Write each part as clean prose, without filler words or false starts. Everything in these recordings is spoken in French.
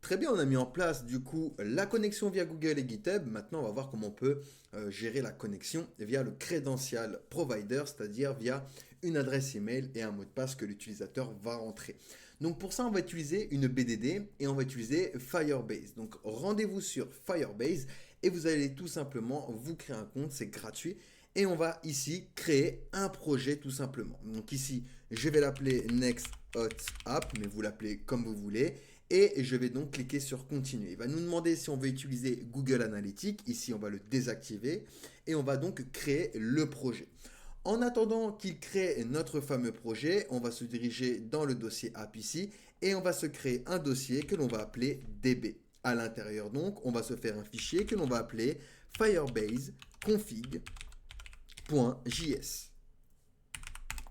très bien, on a mis en place du coup la connexion via Google et GitHub. Maintenant, on va voir comment on peut gérer la connexion via le credential provider, c'est-à-dire via une adresse email et un mot de passe que l'utilisateur va rentrer. Donc pour ça, on va utiliser une BDD et on va utiliser Firebase. Donc rendez-vous sur Firebase et vous allez tout simplement vous créer un compte, c'est gratuit. Et on va ici créer un projet tout simplement. Donc ici, je vais l'appeler Next Hot App, mais vous l'appelez comme vous voulez. Et je vais donc cliquer sur continuer. Il va nous demander si on veut utiliser Google Analytics. Ici, on va le désactiver. Et on va donc créer le projet. En attendant qu'il crée notre fameux projet, on va se diriger dans le dossier app ici. Et on va se créer un dossier que l'on va appeler DB. À l'intérieur donc, on va se faire un fichier que l'on va appeler Firebase config.js.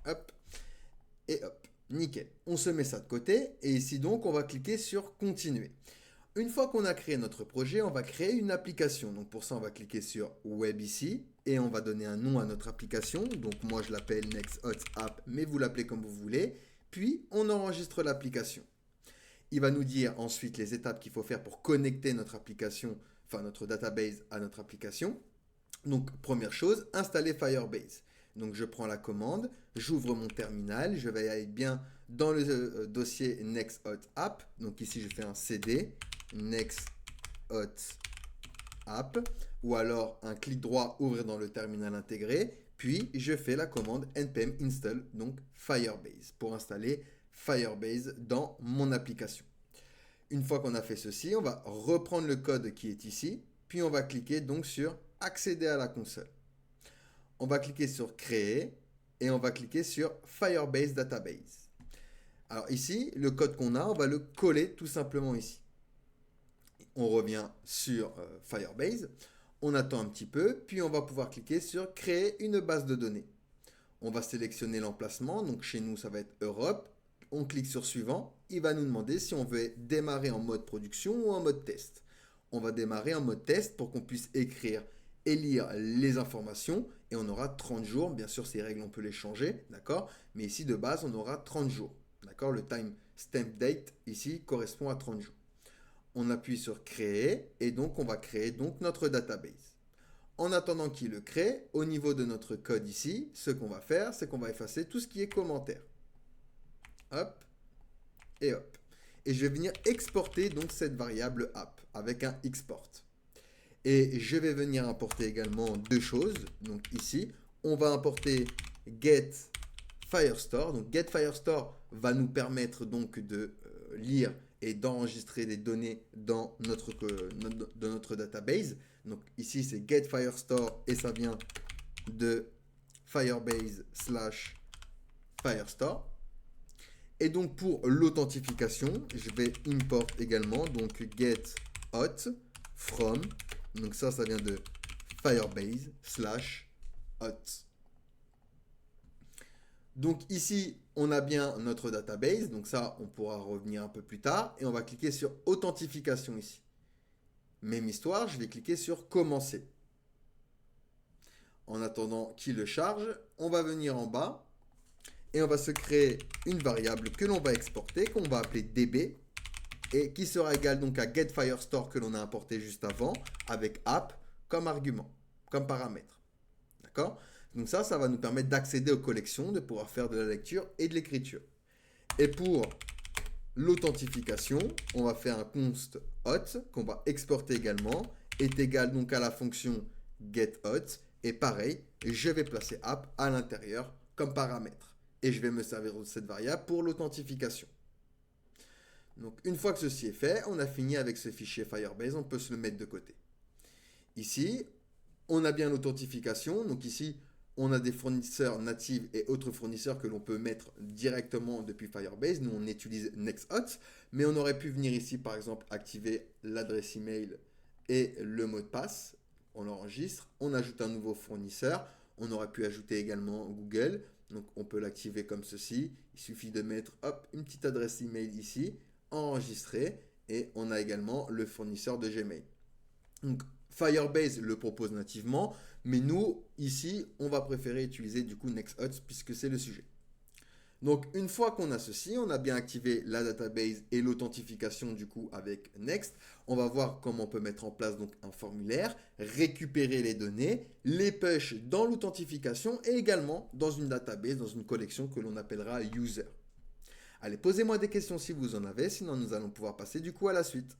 Hop. Et hop. Nickel. On se met ça de côté et ici donc on va cliquer sur continuer. Une fois qu'on a créé notre projet, on va créer une application. Donc pour ça, on va cliquer sur Web ici et on va donner un nom à notre application. Donc moi, je l'appelle Next Hot App, mais vous l'appelez comme vous voulez. Puis on enregistre l'application. Il va nous dire ensuite les étapes qu'il faut faire pour connecter notre application, enfin notre database à notre application. Donc, première chose, installer Firebase. Donc, je prends la commande, j'ouvre mon terminal, je vais aller bien dans le dossier Next Hot App. Donc, ici, je fais un CD, Next Hot App, ou alors un clic droit, ouvrir dans le terminal intégré. Puis, je fais la commande npm install, donc Firebase, pour installer Firebase dans mon application. Une fois qu'on a fait ceci, on va reprendre le code qui est ici, puis on va cliquer donc sur accéder à la console. On va cliquer sur créer et on va cliquer sur Firebase Database. Alors ici, le code qu'on a, on va le coller tout simplement ici. On revient sur Firebase, on attend un petit peu, puis on va pouvoir cliquer sur créer une base de données. On va sélectionner l'emplacement, donc chez nous ça va être Europe. On clique sur suivant, il va nous demander si on veut démarrer en mode production ou en mode test. On va démarrer en mode test pour qu'on puisse écrire et lire les informations et on aura 30 jours. Bien sûr, ces règles, on peut les changer, d'accord? Mais ici, de base, on aura 30 jours, d'accord? Le time stamp date ici correspond à 30 jours. On appuie sur créer et donc on va créer donc notre database. En attendant qu'il le crée, au niveau de notre code ici, ce qu'on va faire, c'est qu'on va effacer tout ce qui est commentaire. Hop et hop. Et je vais venir exporter donc cette variable app avec un export. Et je vais venir importer également deux choses. Donc ici, on va importer get Firestore. Donc get Firestore va nous permettre donc de lire et d'enregistrer des données dans notre database. Donc ici, c'est get Firestore et ça vient de Firebase slash Firestore. Et donc pour l'authentification, je vais import également donc get hot from. Donc ça vient de Firebase slash hot. Donc ici, on a bien notre database. Donc ça, on pourra revenir un peu plus tard. Et on va cliquer sur authentification ici. Même histoire, je vais cliquer sur commencer. En attendant qu'il le charge, on va venir en bas et on va se créer une variable que l'on va exporter, qu'on va appeler db, et qui sera égale donc à getFirestore que l'on a importé juste avant, avec app comme argument, comme paramètre. D'accord? Donc ça va nous permettre d'accéder aux collections, de pouvoir faire de la lecture et de l'écriture. Et pour l'authentification, on va faire un const hot qu'on va exporter également, est égal donc à la fonction getHot, et pareil, je vais placer app à l'intérieur comme paramètre. Et je vais me servir de cette variable pour l'authentification. Donc une fois que ceci est fait, on a fini avec ce fichier Firebase, on peut se le mettre de côté. Ici, on a bien l'authentification. Donc ici, on a des fournisseurs natifs et autres fournisseurs que l'on peut mettre directement depuis Firebase. Nous, on utilise NextHot, mais on aurait pu venir ici, par exemple, activer l'adresse email et le mot de passe. On l'enregistre, on ajoute un nouveau fournisseur. On aurait pu ajouter également Google. Donc, on peut l'activer comme ceci. Il suffit de mettre une petite adresse email ici, enregistrer, et on a également le fournisseur de Gmail. Donc, Firebase le propose nativement, mais nous, ici, on va préférer utiliser du coup NextHot puisque c'est le sujet. Donc, une fois qu'on a ceci, on a bien activé la database et l'authentification du coup avec Next. On va voir comment on peut mettre en place donc un formulaire, récupérer les données, les push dans l'authentification et également dans une database, dans une collection que l'on appellera user. Allez, posez-moi des questions si vous en avez, sinon nous allons pouvoir passer du coup à la suite.